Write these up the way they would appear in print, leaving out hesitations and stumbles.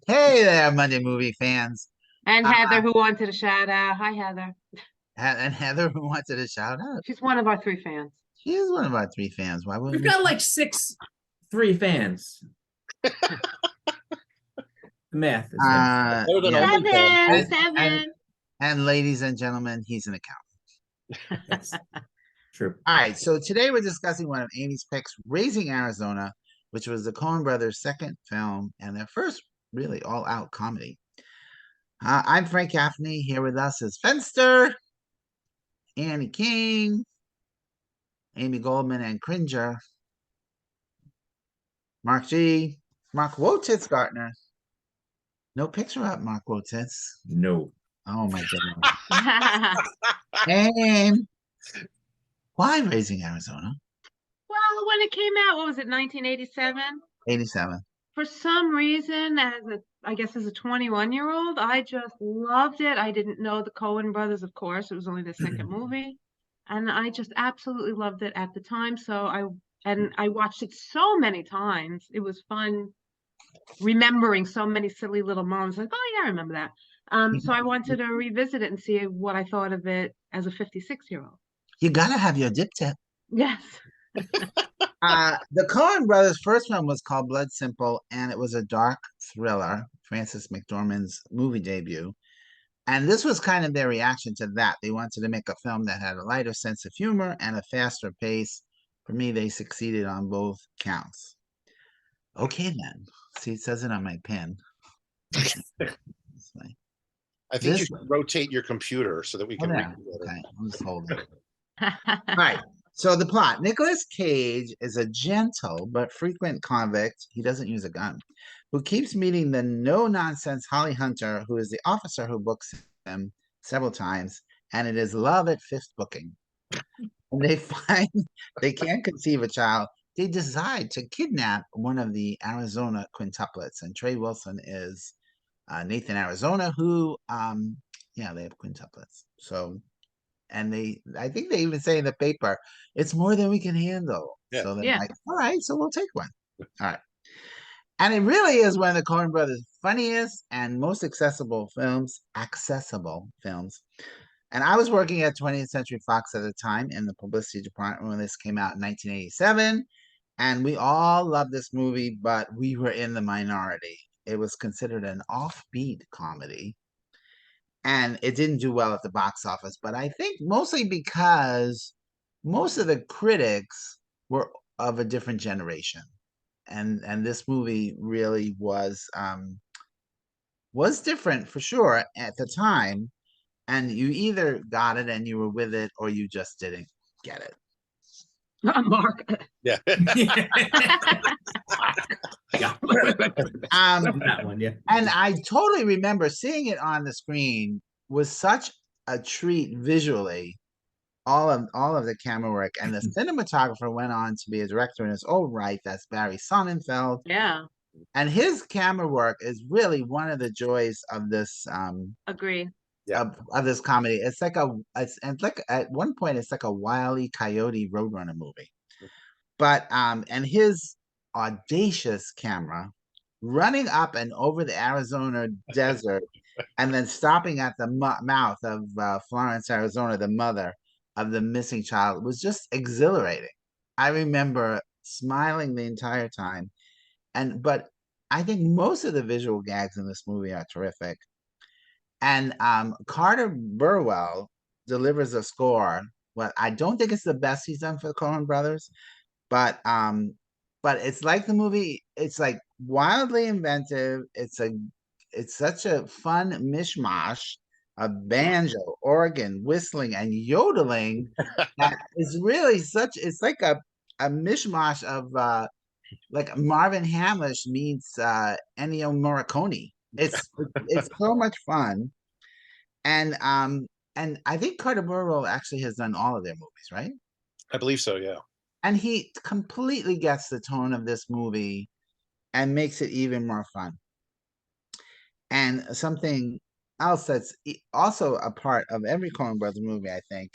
Hey there, Monday movie fans. And Uh, Heather, who wanted a shout out. Hi, Heather. and Heather who wanted a shout out. She's one of our three fans. She is one of our three fans. Why wouldn't We've we? got like six three fans. The math is good. Better than Yeah. OnlyFans. And, and, Seven. and ladies and gentlemen, he's an accountant. That's true. All right. So today we're discussing one of Amy's picks, Raising Arizona, which was the Coen brothers' second film and their first really all-out comedy. I'm Frank Gaffney. Here with us is Fenster, Annie King, Amy Goldman, and Cringer. Mark G. Mark Wotitz Gartner. No picture up, Mark Wotitz. No. Oh my goodness. And why Raising Arizona? Well, when it came out, what was it, 1987? 87. For some reason, I guess as a 21-year-old, I just loved it. I didn't know the Coen brothers, of course. It was only the second movie. And I just absolutely loved it at the time. I watched it so many times. It was fun remembering so many silly little moments. Like, oh yeah, I remember that. So I wanted to revisit it and see what I thought of it as a 56-year-old. You gotta have your dip tip. Yes. The Coen brothers' first film was called Blood Simple, and it was a dark thriller, Frances McDormand's movie debut. And this was kind of their reaction to that. They wanted to make a film that had a lighter sense of humor and a faster pace. For me, they succeeded on both counts. Okay, then. See, it says it on my pen. I think you should rotate your computer so that we can read it. Okay, I'll just hold it. All right. So the plot: Nicolas Cage is a gentle but frequent convict. He doesn't use a gun, who keeps meeting the no-nonsense Holly Hunter, who is the officer who books him several times, and it is love at fifth booking. When they find they can't conceive a child, they decide to kidnap one of the Arizona quintuplets, and Trey Wilson is Nathan Arizona, who yeah, they have quintuplets. So, and I think they even say in the paper, it's more than we can handle. Yeah. So they're Yeah. like, all right, so we'll take one. All right. And it really is one of the Coen brothers' funniest and most accessible films. And I was working at 20th Century Fox at the time in the publicity department when this came out in 1987. And we all loved this movie, but we were in the minority. It was considered an offbeat comedy. And it didn't do well at the box office, but I think mostly because most of the critics were of a different generation. And this movie really was different for sure at the time. And you either got it and you were with it, or you just didn't get it. Mark. Yeah. That one, yeah. And I totally remember seeing it on the screen was such a treat visually. All of the camera work, and the cinematographer went on to be a director in his own right. That's Barry Sonnenfeld. Yeah. And his camera work is really one of the joys of this Agree. of this comedy. It's like at one point it's like a Wile E. Coyote Roadrunner movie. But and his audacious camera running up and over the Arizona desert and then stopping at the mouth of Florence, Arizona, the mother of the missing child, was just exhilarating. I remember smiling the entire time. But I think most of the visual gags in this movie are terrific. And Carter Burwell delivers a score. Well, I don't think it's the best he's done for the Coen brothers, but it's like the movie, it's like wildly inventive. It's such a fun mishmash of banjo, organ, whistling, and yodeling that is really it's like a mishmash of like Marvin Hamlish meets Ennio Morricone. It's so much fun. And I think Carter Burwell actually has done all of their movies, right? I believe so, yeah. And he completely gets the tone of this movie and makes it even more fun. And something else that's also a part of every Coen Brothers movie, I think,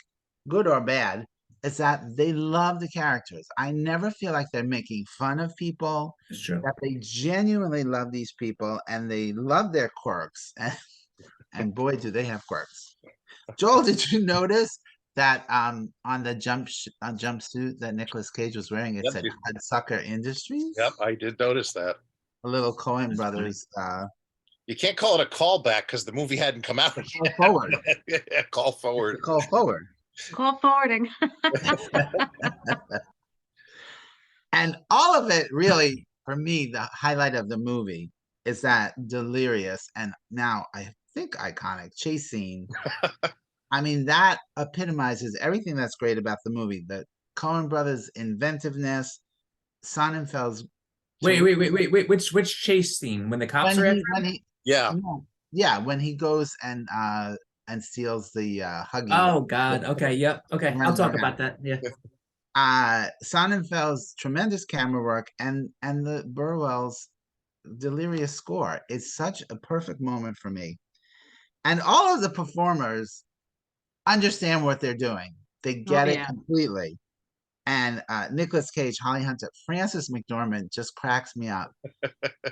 good or bad, is that they love the characters. I never feel like they're making fun of people. It's true. That they genuinely love these people and they love their quirks. And boy, do they have quirks. Joel, did you notice that on the jumpsuit that Nicolas Cage was wearing, it Yep. said Hudsucker Industries? Yep, I did notice that. A little Coen That's funny. Brothers You can't call it a callback because the movie hadn't come out. call forward. Yeah, call forward. Call forward. Call forwarding. And all of it really, for me, the highlight of the movie is that delirious and now I think iconic chase scene. I mean, that epitomizes everything that's great about the movie. The Coen Brothers' inventiveness, Sonnenfeld's Wait. Which chase scene when the cops are after? when he Yeah, no, yeah, when he goes and steals the Huggy. Oh God. Okay. Yep. Okay. I'll Runs talk around. about that. Yeah. Sonnenfeld's tremendous camera work and the Burwell's delirious score. It's such a perfect moment for me. And all of the performers understand what they're doing. They get it yeah. completely. And Nicolas Cage, Holly Hunter, Frances McDormand just cracks me up.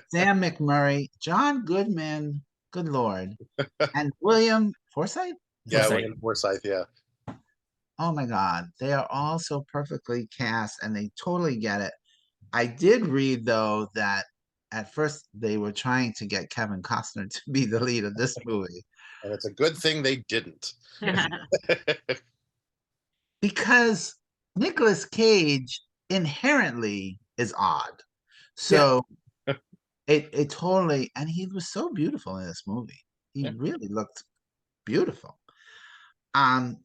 Sam McMurray, John Goodman, good Lord. And William Forsythe? yeah, Forsythe. William Forsythe, yeah. Oh my God, they are all so perfectly cast and they totally get it. I did read, though, that at first they were trying to get Kevin Costner to be the lead of this movie And it's a good thing they didn't. because Nicolas Cage inherently is odd. So it totally, and he was so beautiful in this movie. He Yeah. really looked beautiful.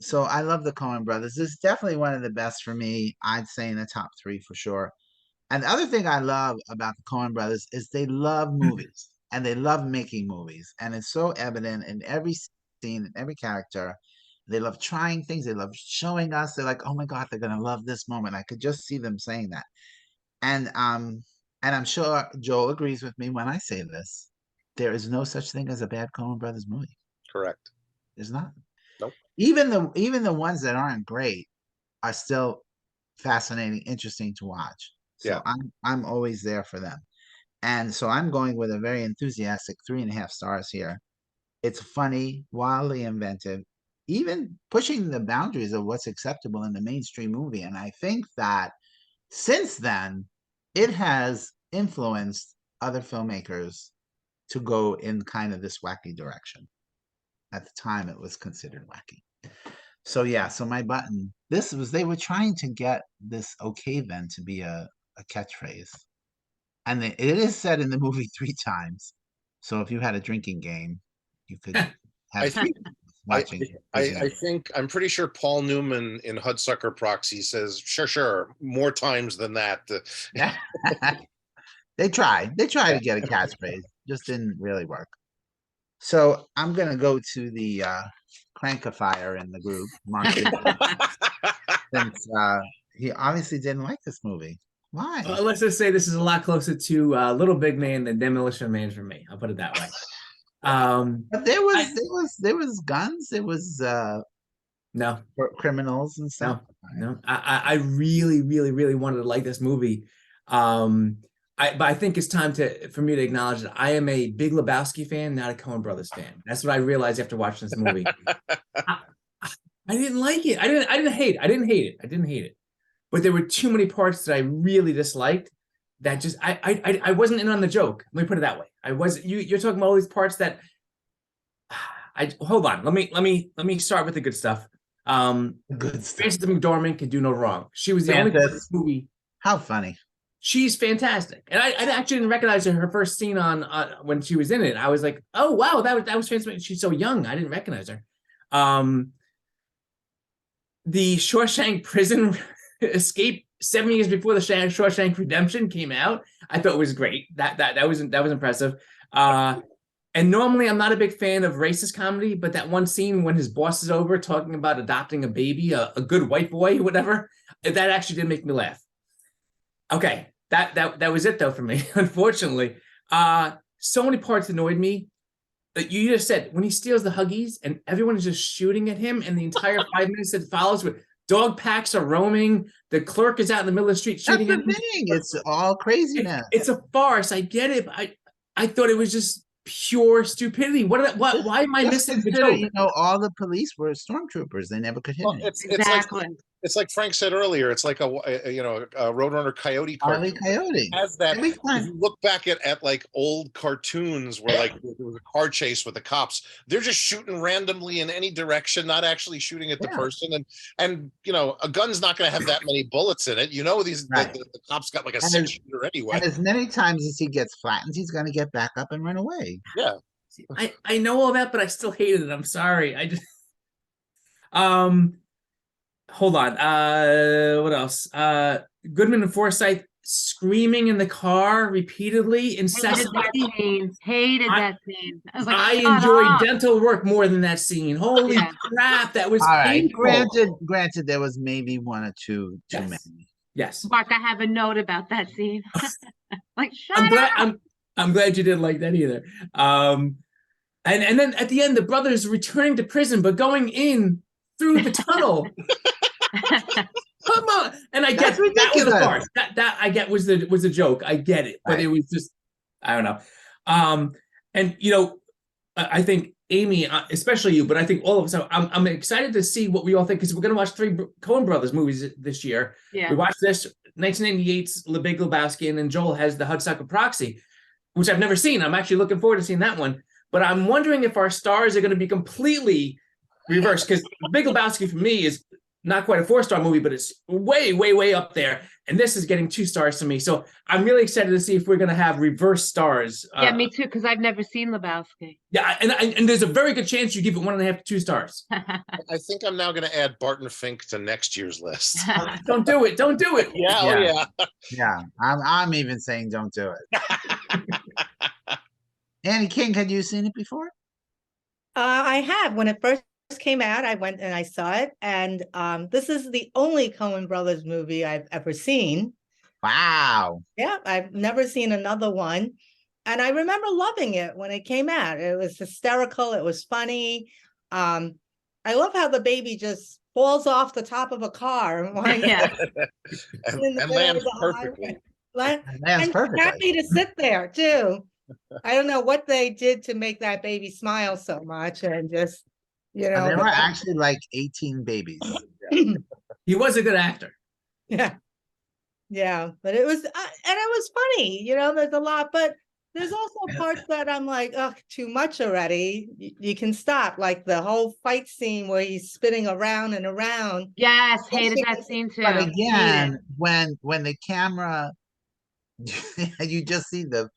So I love the Coen Brothers. This is definitely one of the best for me. I'd say in the top 3 for sure. And the other thing I love about the Coen Brothers is they love movies and they love making movies. And it's so evident in every scene, in every character. They love trying things. They love showing us. They're like, oh my God, they're gonna love this moment. I could just see them saying that. And I'm sure Joel agrees with me when I say this. There is no such thing as a bad Coen Brothers movie. Correct. There's not. Nope. Even the ones that aren't great are still fascinating, interesting to watch. So Yeah. I'm always there for them. And so I'm going with a very enthusiastic 3.5 stars here. It's funny, wildly inventive, even pushing the boundaries of what's acceptable in the mainstream movie. And I think that since then, it has influenced other filmmakers to go in kind of this wacky direction. At the time, it was considered wacky. So yeah, so my button, they were trying to get this okay then to be a catchphrase. And it is said in the movie 3 times. So if you had a drinking game, you could have I think watching. I think I'm pretty sure Paul Newman in Hudsucker Proxy says, sure, more times than that. Yeah. They tried to get a catchphrase, just didn't really work. So I'm gonna go to the crankifier in the group, Mark, since he obviously didn't like this movie. Why? Let's just say this is a lot closer to Little Big Man than Demolition Man for me. I'll put it that way. But there was guns. There was No, criminals and stuff. no. I really, really, really wanted to like this movie. But I think it's time for me to acknowledge that I am a Big Lebowski fan, not a Coen Brothers fan. That's what I realized after watching this movie. I didn't like it. I didn't hate it. I didn't hate it. But there were too many parts that I really disliked that just I wasn't in on the joke. Let me put it that way. I was you're talking about all these parts that hold on. Let me start with the good stuff. Good stuff. Frances McDormand can do no wrong. She was the only part of this movie. How funny. She's fantastic. And I actually didn't recognize her first scene on when she was in it. I was like, oh wow, that was fantastic. She's so young. I didn't recognize her. The Shawshank prison escape 7 years before the Shawshank Redemption came out, I thought was great. That was impressive. And normally I'm not a big fan of racist comedy, but that one scene when his boss is over talking about adopting a baby, a good white boy, whatever, that actually did make me laugh. Okay, that was it though for me, unfortunately. So many parts annoyed me. You just said when he steals the Huggies and everyone is just shooting at him, and the entire 5 minutes that follows with Dog packs are roaming. The clerk is out in the middle of the street That's shooting the at him. thing. It's all craziness. It's a farce. I get it. But I thought it was just pure stupidity. Why am I Just missing the consider, joke? you know, all the police were stormtroopers. They never could hit Well, anyone. Exactly. it's like Frank said earlier. It's like a Roadrunner Coyote Wile E. cartoon. Coyote. Has that. Every If time. you look back at like old cartoons where like there was a car chase with the cops, they're just shooting randomly in any direction, not actually shooting at the Yeah. person. And you know, a gun's not going to have that many bullets in it. You know, Right. the cops got like a And six shooter anyway. And as many times as he gets flattened, he's going to get back up and run away. Yeah. I know all that, but I still hated it. I'm sorry. I just hold on. What else? Goodman and Forsythe screaming in the car repeatedly, Hated incessantly. that scene. Hated I- that scene. I was like, I shut enjoyed up. dental work more than that scene. Holy Yeah. crap, that was All right. painful. Granted, there was maybe one or two too Yes. many. Yes. Mark, I have a note about that scene. Like, shut I'm glad up. I'm glad you didn't like that either. And then at the end, the brothers returning to prison, but going in through the tunnel. Come on, and I That's get that was the ridiculous. farce. That I get was the joke. I get it, but Right. it was just I don't know. And you know, I think Amy, especially you, but I think all of us. I'm excited to see what we all think because we're going to watch 3 Coen Brothers movies this year. Yeah. We watched this 1998's The Big Lebowski, and then Joel has the Hudsucker Proxy, which I've never seen. I'm actually looking forward to seeing that one. But I'm wondering if our stars are going to be completely reversed because The Big Lebowski for me is not quite a 4-star movie, but it's way, way, way up there. And this is getting 2 stars to me. So I'm really excited to see if we're going to have reverse stars. Yeah, me too, because I've never seen Lebowski. Yeah, and there's a very good chance you give it 1.5 to 2 stars. I think I'm now going to add Barton Fink to next year's list. Don't do it. Don't do it. Yeah, Yeah. oh yeah. Yeah, I'm even saying don't do it. Annie King, had you seen it before? I have. When it first came out, I went and I saw it. And this is the only Coen Brothers movie I've ever seen. Wow. Yeah, I've never seen another one. And I remember loving it when it came out. It was hysterical. It was funny. I love how the baby just falls off the top of a car and winds Yeah. up And, in the and middle of lands the perfectly. highway. Land- Lands and perfectly. happy to sit there too. I don't know what they did to make that baby smile so much and just, you know. There but were that- actually like 18 babies. He was a good actor. Yeah. Yeah. But it was, and it was funny, you know, there's a lot, but there's also parts that I'm like, oh, too much already. You can stop, like the whole fight scene where he's spinning around and around. Yes, hated that scene too. But Hated again, it. when the camera, you just see the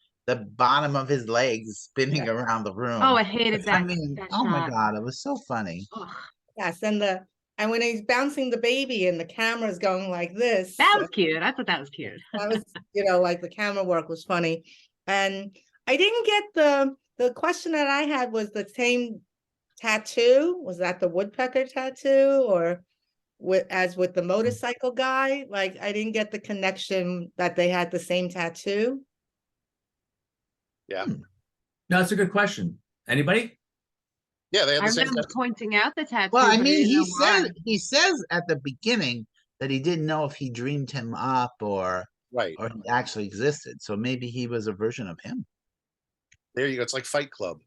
bottom of his legs spinning around the room. Oh, I hated that. I mean, that oh my shot. God, it was so funny. Ugh. Yes. And when he's bouncing the baby and the camera's going like this. That was cute. I thought that was cute. That was, you know, like the camera work was funny. And I didn't get the question that I had was the same tattoo. Was that the woodpecker tattoo or as with the motorcycle guy? Like I didn't get the connection that they had the same tattoo. Yeah. No, that's a good question. Anybody? Yeah, they had I the same. remember pointing out the tattoo. Well, I but mean, didn't know why. he says at the beginning that he didn't know if he dreamed him up or Right. he actually existed. So maybe he was a version of him. There you go. It's like Fight Club.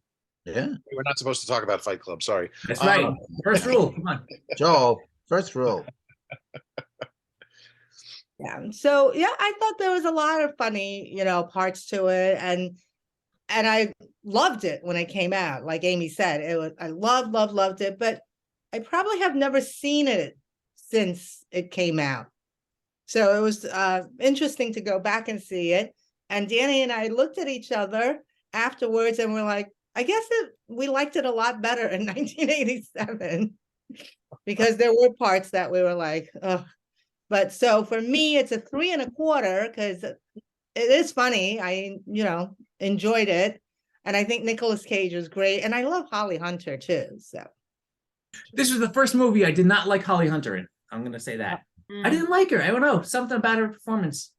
Yeah. We're not supposed to talk about Fight Club. Sorry. That's right. Um, First rule. Come on. Joel, first rule. Yeah. So yeah, I thought there was a lot of funny, you know, parts to it. And I loved it when it came out. Like Amy said, I loved it, but I probably have never seen it since it came out. So it was interesting to go back and see it. And Danny and I looked at each other afterwards and we're like, I guess we liked it a lot better in 1987 because there were parts that we were like, oh. But so for me, it's a 3.25 because it is funny. I, you know, enjoyed it. And I think Nicolas Cage was great. And I love Holly Hunter too. So This was the first movie I did not like Holly Hunter in. I'm going to say that. I Mm. didn't like her. I don't know. Something about her performance.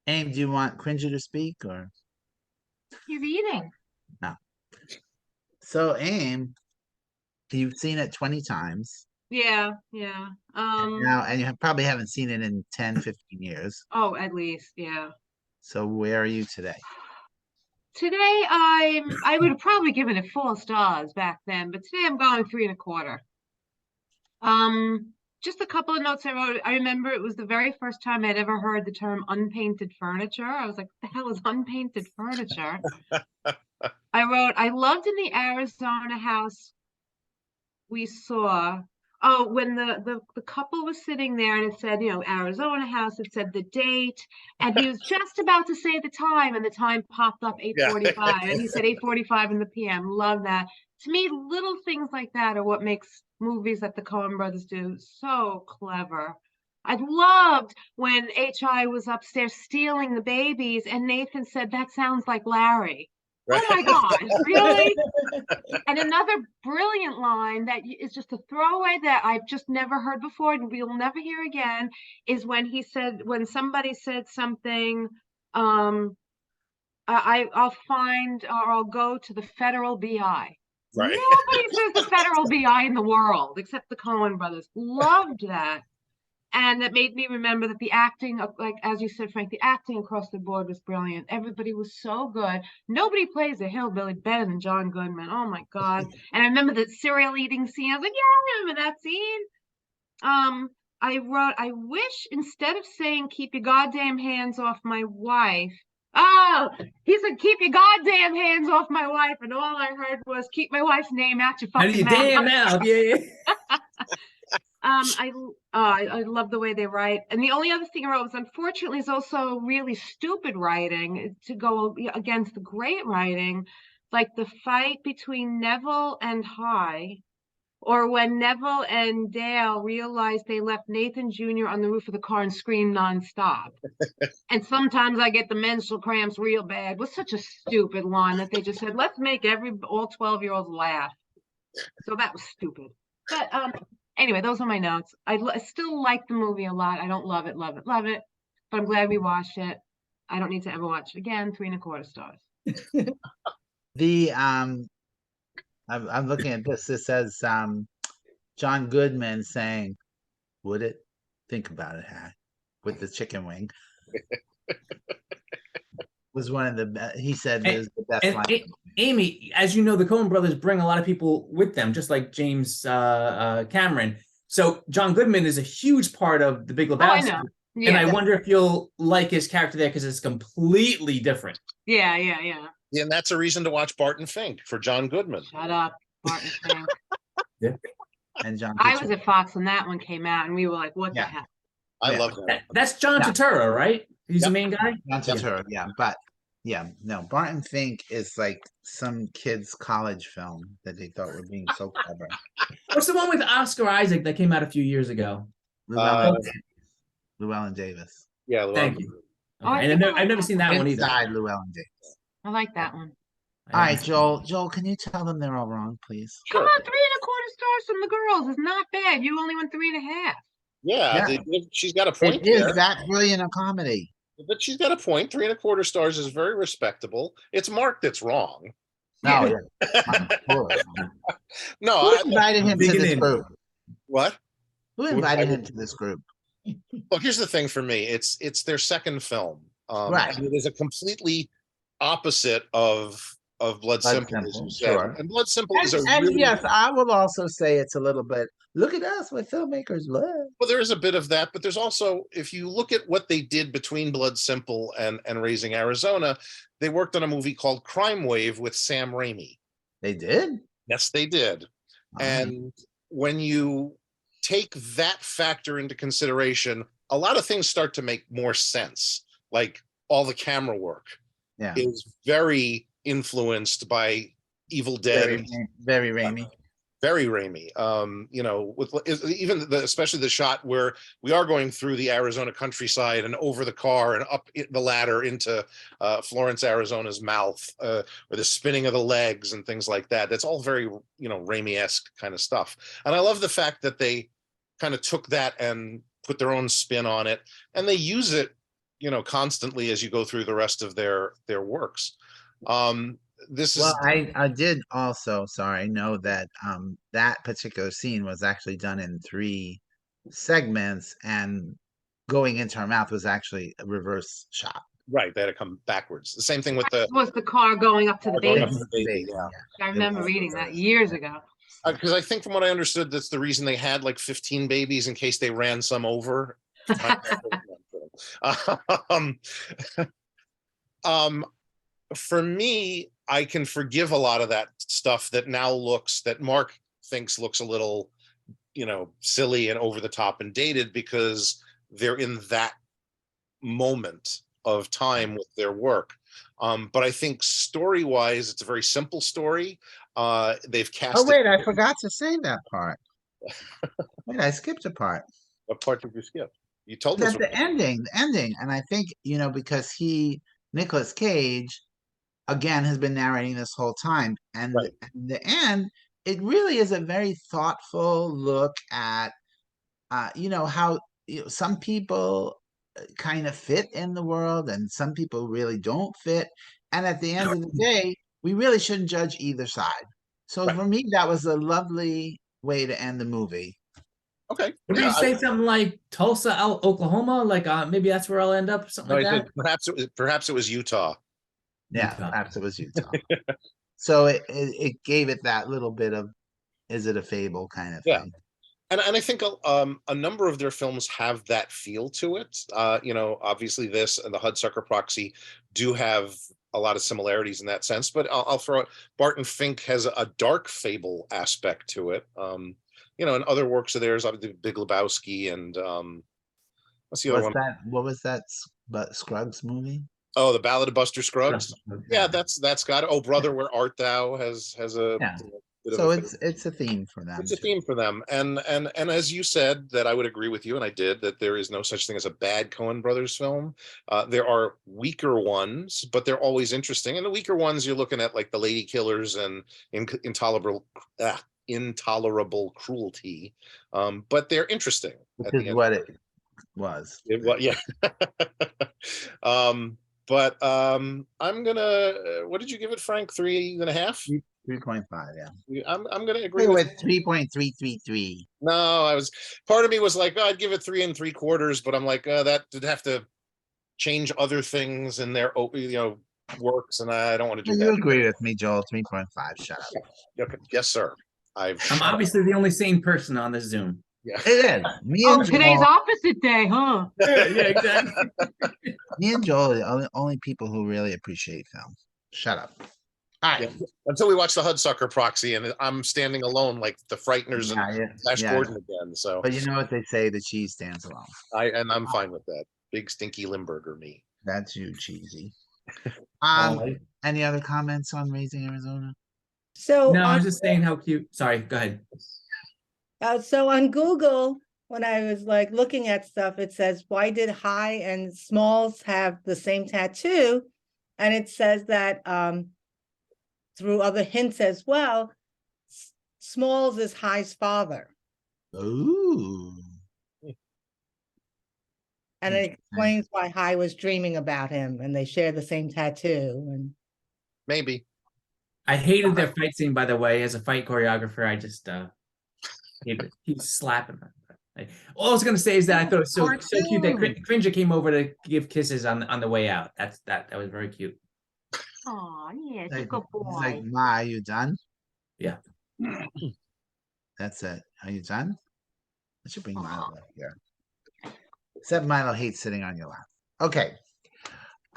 Aim, do you want Cringer to speak or? You're eating. So Aim, you've seen it 20 times. Yeah. And you probably haven't seen it in 10, 15 years. Oh, at least, yeah. So where are you today? Today I would have probably given it 4 stars back then, but today I'm going 3.25. Um, just a couple of notes I wrote. I remember it was the very first time I'd ever heard the term unpainted furniture. I was like, what the hell is unpainted furniture? I wrote, I loved in the Arizona house we saw. Oh, when the couple was sitting there and it said, Arizona house, it said the date, and he was just about to say the time, and the time popped up Yeah. 8:45, and he said 8:45 in the PM. Love that. To me, little things like that are what makes movies that the Coen brothers do so clever. I loved when HI was upstairs stealing the babies, and Nathan said, that sounds like Larry. Oh my God, really? And another brilliant line that is just a throwaway that I've just never heard before and we'll never hear again is when he said, when somebody said something, I'll find or I'll go to the federal BI. Right. Nobody says the federal BI in the world except the Coen brothers. Loved that. And that made me remember that the acting, like as you said, Frank, the acting across the board was brilliant. Everybody was so good. Nobody plays a hillbilly better than John Goodman. Oh my God. And I remember the cereal eating scene. I was like, yeah, I remember that scene. I wrote, I wish instead of saying, keep your goddamn hands off my wife. Oh, he said, keep your goddamn hands off my wife. And all I heard was, keep my wife's name out your Out of fucking your mouth. damn mouth. Yeah. I love the way they write. And the only other thing I wrote was, unfortunately, is also really stupid writing to go against the great writing, like the fight between Neville and High, or when Neville and Dale realized they left Nathan Jr. on the roof of the car and screamed nonstop. And sometimes I get the menstrual cramps real bad. Was such a stupid line that they just said, let's make all 12-year-olds laugh. So that was stupid. But anyway, those are my notes. I still like the movie a lot. I don't love it, but I'm glad we watched it. I don't need to ever watch it again. 3.25 stars. The I'm looking at this. It says John Goodman saying, "Would it? Think about it, Hack," with the chicken wing. Was one of the he said it was the best And line. Amy, as you know, the Coen brothers bring a lot of people with them, just like James Cameron. So John Goodman is a huge part of The Big Oh, I Lebowski. know. And Yeah, I wonder if you'll like his character there because it's completely different. yeah. And that's a reason to watch Barton Fink for John Goodman. Shut up, Barton Fink. And John. I was at Fox when that one came out, and we were like, what Yeah. the heck? I Yeah. love that. That's John Yeah. Turturro, right? He's Yep. the main guy? John Turturro, yeah, but yeah, no, Barton Fink is like some kid's college film that they thought were being so clever. What's the one with Oscar Isaac that came out a few years ago? Llewellyn Davis. Yeah. Thank you. Oh, I Okay. think And I've never seen that one either. Inside Llewellyn Davis. I like that one. All right, Joel, can you tell them they're all wrong, please? Come Sure. on, 3.25 stars from the girls is not bad. You only went 3.5. Yeah, Yeah. she's got a point It is there. that brilliant a comedy. But she's got a point. 3.25 stars is very respectable. It's Mark that's wrong. No, yeah. No, Who invited him to digging this in. group? what? Who invited him to this group? Well, here's the thing for me. It's their second film. Right. And it is a completely opposite of Blood Simple, as Simple, you said. sure. And Blood Simple is a And really yes, I will also say it's a little bit. Look at us, what filmmakers love. well, there is a bit of that, but there's also, if you look at what they did between Blood Simple and Raising Arizona, they worked on a movie called Crime Wave with Sam Raimi. They did. Yes, they did. And when you take that factor into consideration, a lot of things start to make more sense. Like all the camera work Yeah, is very influenced by Evil Dead. very Raimi. Very Raimi. You know, with even especially the shot where we are going through the Arizona countryside and over the car and up the ladder into Florence, Arizona's mouth, or the spinning of the legs and things like that. That's all very, Raimi-esque kind of stuff. And I love the fact that they kind of took that and put their own spin on it, and they use it, constantly as you go through the rest of their works. this is Well, I did also, sorry, know that that particular scene was actually done in 3 segments, and going into her mouth was actually a reverse shot. right. They had to come backwards. The same thing with the Was the car going up to the going up baby? to the baby. Yeah. I remember was reading that reversed. years ago. Because I think from what I understood, that's the reason they had like 15 babies in case they ran some over. um, um, for me, I can forgive a lot of that stuff that now looks that Mark thinks looks a little, silly and over the top and dated because they're in that moment of time with their work. But I think story-wise, it's a very simple story. They've cast Oh, wait, I forgot to say that part. Wait, I skipped a part. What part did you skip? You told us. That the ending, and I think, because Nicolas Cage, again, has been narrating this whole time, and Right. in the end, it really is a very thoughtful look at, how some people kind of fit in the world, and some people really don't fit, and at the end of the day, we really shouldn't judge either side. So Right. for me, that was a lovely way to end the movie. Okay. Would Yeah, you say something like Tulsa, Oklahoma? Like maybe that's where I'll end up, something like that. perhaps it was Utah. Yeah, Utah. perhaps it was Utah. So it gave it that little bit of, is it a fable kind of Yeah. thing. And I think a number of their films have that feel to it. Obviously this and the Hudsucker Proxy do have a lot of similarities in that sense, but I'll throw it. Barton Fink has a dark fable aspect to it. And other works of theirs, obviously Big Lebowski and what's the other one? What was that but Scruggs movie? Oh, The Ballad of Buster Scruggs. Yeah, Yeah. that's got it. Oh, Brother, Where Art Thou has a Yeah. bit of So a it's a theme for them. it's a too. theme for them, and as you said, that I would agree with you, and I did, that there is no such thing as a bad Coen Brothers film. There are weaker ones, but they're always interesting. And the weaker ones, you're looking at like The Lady Killers and Intolerable Cruelty, but they're interesting. Which at the is end. what it was. Yeah. But I'm gonna. What did you give it, Frank? 3.5. 3.5, yeah. I'm gonna agree Go with. with 3.333. No, part of me was like, oh, I'd give it 3 3/4, but I'm like, that did have to change other things in their works, and I don't want to do You that. agree with me, Joel. 3.5. Shut up. Okay. Yes, sir. I'm obviously the only sane person on this Zoom. Yeah. It is. Me Oh, and today's Joel, opposite day, huh? Yeah, exactly. me and Joel are the only people who really appreciate film. Shut up. All right. Yeah. Until we watch the Hudsucker Proxy, and I'm standing alone like the Frighteners and Yeah, Flash yeah. Gordon again. So But you know what they say, the cheese stands alone. I'm fine with that. Big stinky Limburger me. That's you, cheesy. Oh, Any other comments on Raising Arizona? So no, I on, was just saying how cute. Sorry, go ahead. so on Google, when I was like looking at stuff, it says, why did High and Smalls have the same tattoo? And it says that through other hints as well, Smalls is High's father. Ooh. And it explains why High was dreaming about him and they share the same tattoo. And Maybe. I hated their fight scene, by the way. As a fight choreographer, I just he's slapping her. All I was gonna say is that I thought it was so cute that Cringer came over to give kisses on the way out. That was very cute. Oh, yeah, it's a Like, good he's like, boy. Ma, are you done? Yeah. That's it. Are you done? I should bring Milo up here. Except Milo hates sitting on your lap. Okay.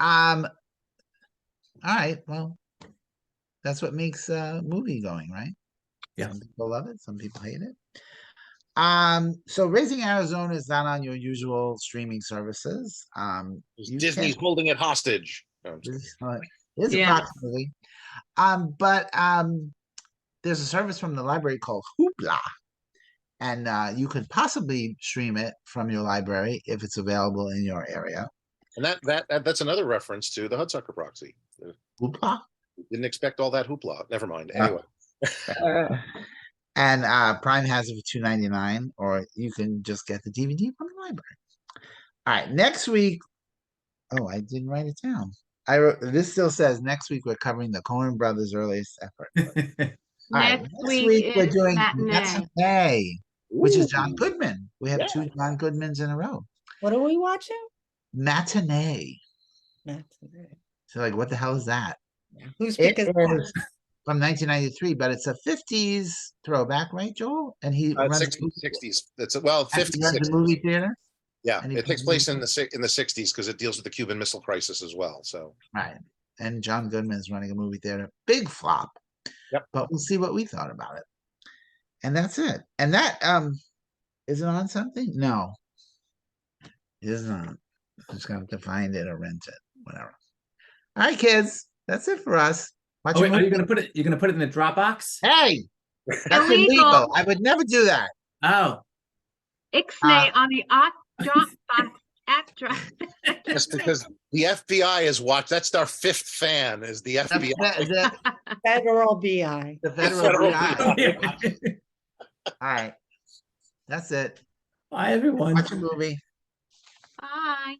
All right. Well, that's what makes a movie going, right? Yeah. Some people love it. Some people hate it. So Raising Arizona is not on your usual streaming services. Disney's holding it hostage. No, I'm just kidding. It is Yeah. approximately. But there's a service from the library called Hoopla. And you could possibly stream it from your library if it's available in your area. And that's another reference to the Hudsucker Proxy. Hoopla. Didn't expect all that hoopla. Never mind. Anyway. And Prime has it for $2.99, or you can just get the DVD from the library. All right, next week. Oh, I didn't write it down. This still says next week we're covering the Coen Brothers' earliest effort. All right, Next next week week we're is doing Matinee. Matinee, which is John Ooh. Goodman. We have Yeah. 2 John Goodmans in a row. What are we watching? Matinee. Matinee. So like, what the hell is that? Who's It picking? is from 1993, but it's a 50s throwback, right, Joel? And he runs, 60s. That's well, and 50s. he runs a movie theater. Yeah, and he it takes plays- place in the 60s because it deals with the Cuban Missile Crisis as well. So Right. And John Goodman's running a movie theater. Big flop. Yep. But we'll see what we thought about it. And that's it. And that is it on something? No. It is not. I'm just gonna have to find it or rent it. Whatever. All right, kids. That's it for us. Watch Oh, a wait, are you movie. gonna put it? You're gonna put it in the Dropbox? Hey, that's Illegal. illegal. I would never do that. Oh, Ixnay on the Dropbox address. just because the FBI has watched, that's our 5th fan is the FBI. Federal BI. The federal Federal BI. All right. That's it. bye everyone. Watch a movie. Bye.